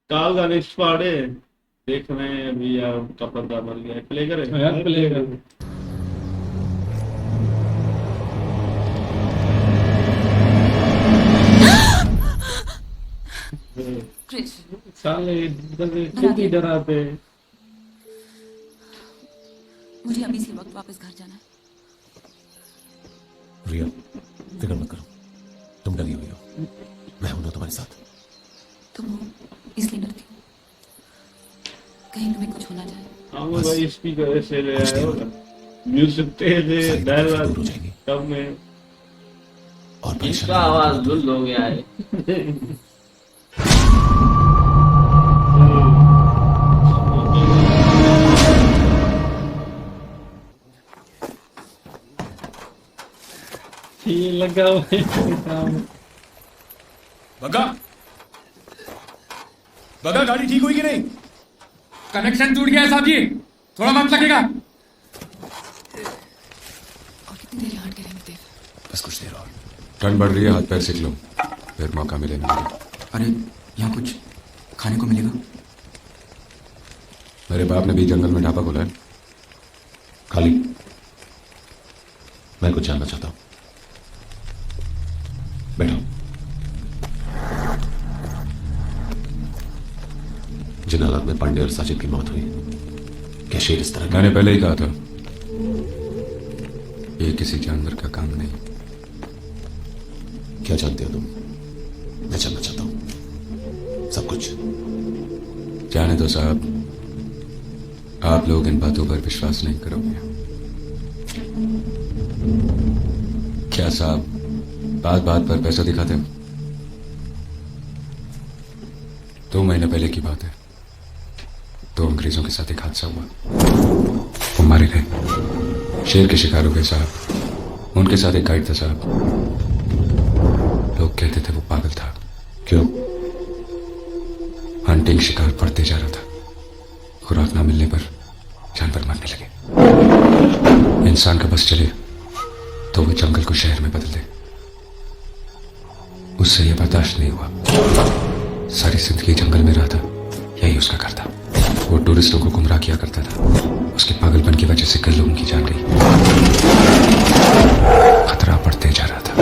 काल का next part है। देख रहे हैं अभी यार, उनका बंदा मर गया है। प्ले करें यार प्ले कर। क्रिश, साले इतनी डराते हैं। मुझे अभी इसी वक्त वापस घर जाना है। रिया, फिक्र मत करो, तुम डरी हुई हो, मैं हूं ना तुम्हारे साथ। तुम हो इसलिए डरती हूँ, कहीं तुम्हें कुछ होना जाए। हाँ वो भाई स्पीकर ऐसे ले आए हो, म्यूजिक तेज है, सारी डायलॉग तकलीफें दूर हो जाएंगी कम में। और इसका परेशानी आवाज लुल हो गया है। ये लगा हुआ है काम। बगा, बगा गाड़ी ठीक हुई कि नहीं? कनेक्शन टूट गया है साहब जी, थोड़ा वक्त लगेगा। और कितनी देर यहाँ अटके रहेंगे देव? बस कुछ देर और। ठंड बढ़ रही है, हाथ पैर सेक लो, फिर मौका मिले ना मिले। अरे यहाँ कुछ खाने को मिलेगा? मेरे बाप ने भी जंगल में ढाबा खोला है। खाली, मैं कुछ जानना चाहता हूं। बैठो। जिन हालात में पांडे और साजिद की मौत हुई, क्या शेर इस तरह का? मैंने पहले ही कहा था, ये किसी जानवर का काम नहीं। क्या जानते हो तुम? मैं जानना चाहता हूं सब कुछ। जाने दो साहब, आप लोग इन बातों पर विश्वास नहीं करोगे। क्या साहब, बात बात पर पैसा दिखाते हो? 2 महीने पहले की बात है, 2 अंग्रेजों के साथ एक हादसा हुआ। वो मारे गए, शेर के शिकार हो गए साहब। उनके साथ एक गाइड था साहब। लोग कहते थे वो पागल था। क्यों? हंटिंग शिकार बढ़ते जा रहा था, खुराक ना मिलने पर जानवर मरने लगे। इंसान का बस चले तो वो जंगल को शहर में बदल दे। उससे ये बर्दाश्त नहीं हुआ, सारी जिंदगी जंगल में रहा था, यही उसका घर था। वो टूरिस्टों को गुमराह किया करता था। उसके पागलपन की वजह से कई लोगों की जान गई। खतरा बढ़ते जा रहा था।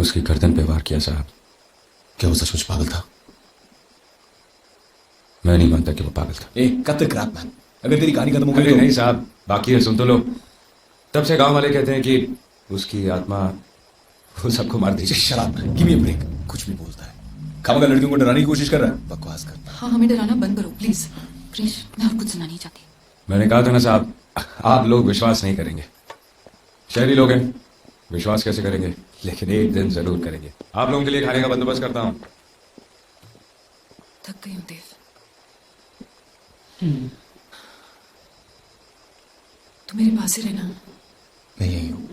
उसकी गर्दन पे वार किया साहब। क्या वो सचमुच पागल था? मैं नहीं मानता कि वो पागल था। कब तक रात मैन, अगर तेरी कहानी खत्म हो अरे गई तो नहीं साहब, बाकी है, सुन तो लो। तब से गांव वाले कहते हैं कि उसकी आत्मा वो सबको मार देगी। शराब man, give me a break. कुछ भी बोलता है, खामखा लड़कियों को डराने की कोशिश कर रहा है। बकवास कर। हाँ, हमें डराना बंद करो प्लीज। क्रिश, मैं और कुछ सुनना नहीं चाहती। मैंने कहा था ना साहब, आप लोग विश्वास नहीं करेंगे। शहरी लोग हैं, विश्वास कैसे करेंगे? लेकिन एक दिन जरूर करेंगे। आप लोगों के लिए खाने का बंदोबस्त करता हूँ। थक गई हूँ देव। तू मेरे पास ही रहना। मैं यही हूँ।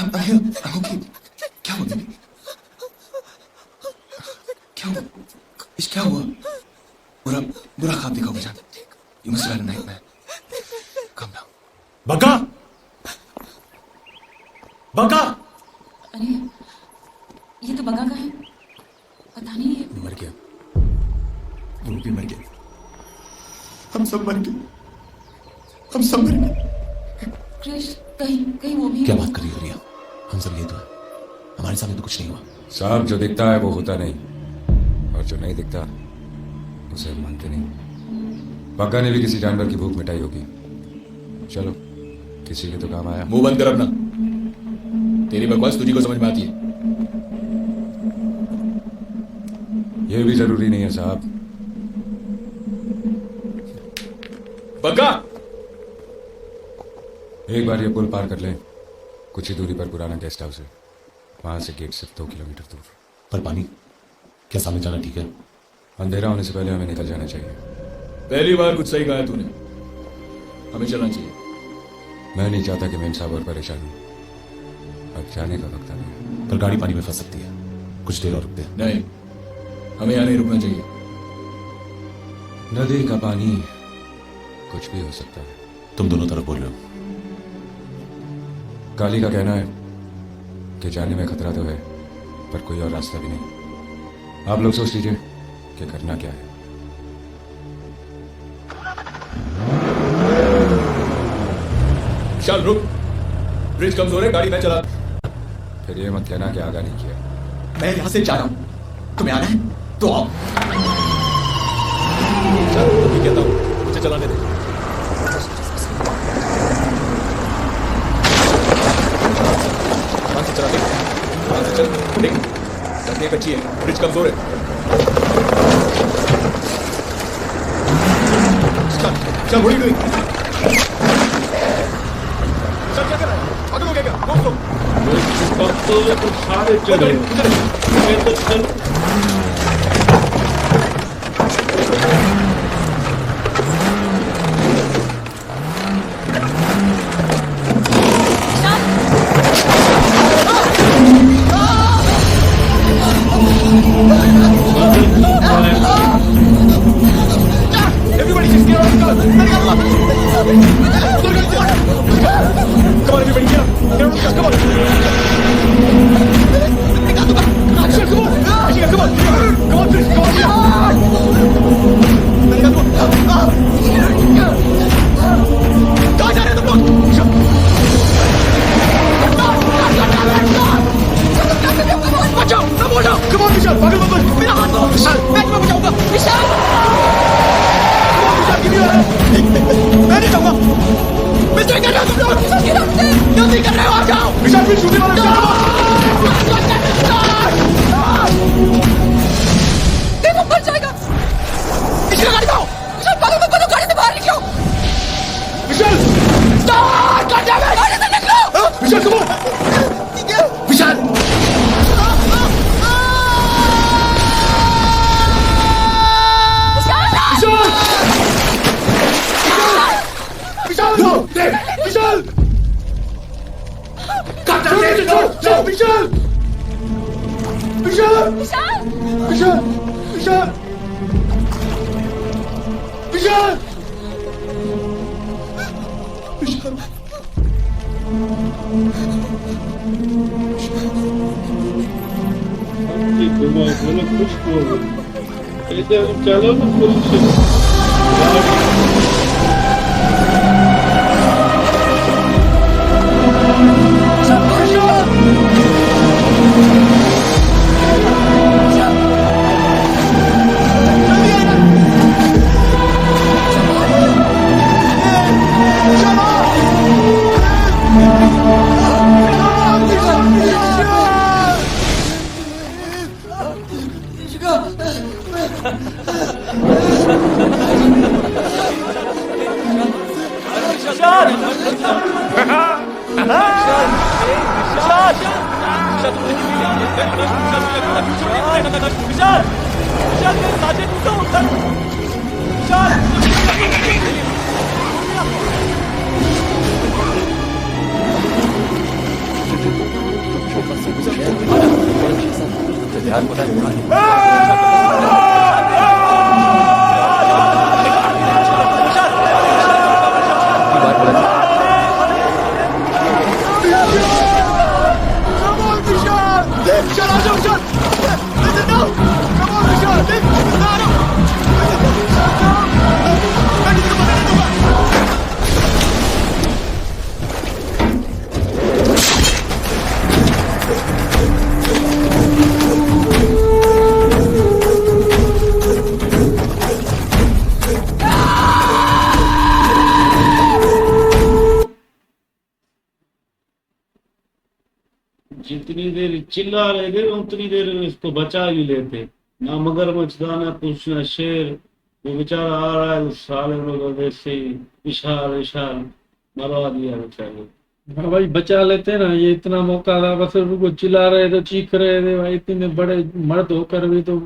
ओके। क्या हुआ बेबी? क्या हुआ? क्या हुआ? बुरा बुरा ख्वाब देखा होगा जान। You must have had a nightmare. Calm down. Bagga, Bagga अरे ये तो बगा का है, पता नहीं ये मर गया, वो भी मर गया, हम सब मर गए, हम सब मर गए। क्रिश, कहीं कहीं वो भी क्या बात कर रही हो रिया? हम सब ये तो है, हमारे सामने तो कुछ नहीं हुआ। साहब जो दिखता है वो होता नहीं, और जो नहीं दिखता उसे हम मानते नहीं। बग्गा ने भी किसी जानवर की भूख मिटाई होगी। चलो, किसी के तो काम आया। मुंह बंद कर अपना, तेरी बकवास तुझी को समझ में आती है। ये भी जरूरी नहीं है साहब। बग्गा, एक बार ये पुल पार कर लें, कुछ ही दूरी पर पुराना गेस्ट हाउस है, वहां से गेट सिर्फ 2 किलोमीटर दूर। पर पानी, क्या सामने जाना ठीक है? अंधेरा होने से पहले हमें निकल जाना चाहिए। पहली बार कुछ सही कहा तूने, हमें चलना चाहिए। मैं नहीं चाहता कि मैं साहब और परेशान हूं। अब जाने का वक्त आ गया। पर गाड़ी पानी में फंस सकती है, कुछ देर और रुकते हैं। नहीं, हमें यहाँ नहीं रुकना चाहिए। नदी का पानी कुछ भी हो सकता है। तुम दोनों तरफ बोल रहे हो। काली का कहना है कि जाने में खतरा तो है, पर कोई और रास्ता भी नहीं। आप लोग सोच लीजिए कि करना क्या है। चल रुक, ब्रिज कमजोर है, गाड़ी मैं चला। फिर ये मत कहना कि आगा नहीं किया। मैं यहाँ से जा रहा हूँ, तुम्हें आना है तो आओ। चल अभी कहता हूँ, मुझे चलाने दे। ध्यान से चला, ध्यान से चल, देख सड़क कच्ची है, ब्रिज कमजोर है। चल चल, घोड़ी गई। चल, क्या कर रहा है? आगे हो गया, दोस्तों। तो सारे चले मैं तो चल Everybody just get out of the car. Come on, everybody, get up. Get out of the car, come on. Ashika, come on. Ashika, come on. Come on, please, come on. कहाँ जा रहे हैं तुम लोग? बचाओ, ना बोलो। Come on, विशाल, पागल मत बन। मेरा हाथ दो, विशाल, मैं तुम्हें बचाऊंगा। विशाल, मैं नहीं जाऊंगा। मैं नहीं कर रहा हूँ तुम लोग। जल्दी कर रहे हो, आ जाओ। विशाल भी छूने वाला है। देखो मर जाएगा। इसका गाड़ी दो। विशाल पागल मत बनो, गाड़ी से बाहर निकलो। विशाल, स्टार्ट कर दे। गाड़ी से निकलो। विशाल, कम ऑन। विशाल, विशाल, विशाल, काटा दे, चल, विशाल, विशाल, विशाल विशाल, विशाल, विशाल, विशाल, दिमाग बोलो कुछ बोलो इधर चलो ना पुलिस जितनी देर चिल्ला रहे थे उतनी देर इसको बचा ही लेते। ना मगरमच्छ था, ना कुछ, ना शेर। वो बेचारा आ रहा है, उस साले लोग वैसे ही विशाल विशाल मरवा दिया बेचारे। हाँ भाई, बचा लेते ना, ये इतना मौका था, बस उनको चिल्ला रहे थे, चीख रहे थे भाई, इतने बड़े मर्द होकर भी तो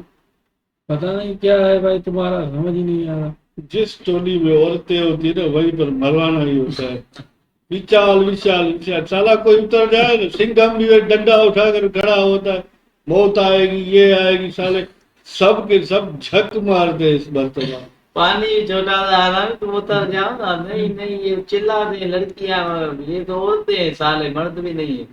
पता नहीं क्या है भाई तुम्हारा, समझ ही नहीं आ रहा। जिस टोली में औरतें होती है ना, वहीं पर मरवाना ही होता है। विशाल विशाल विशाल, साला कोई उतर जाए ना, सिंघम भी डंडा उठाकर खड़ा होता है, मौत आएगी, ये आएगी, साले सब के सब झक मारते हैं इस बर्तन। पानी छोटा सा आ रहा है, तुम उतर जाओ ना। नहीं नहीं, ये चिल्ला दे लड़कियां, ये तो औरतें हैं साले, मर्द भी नहीं है।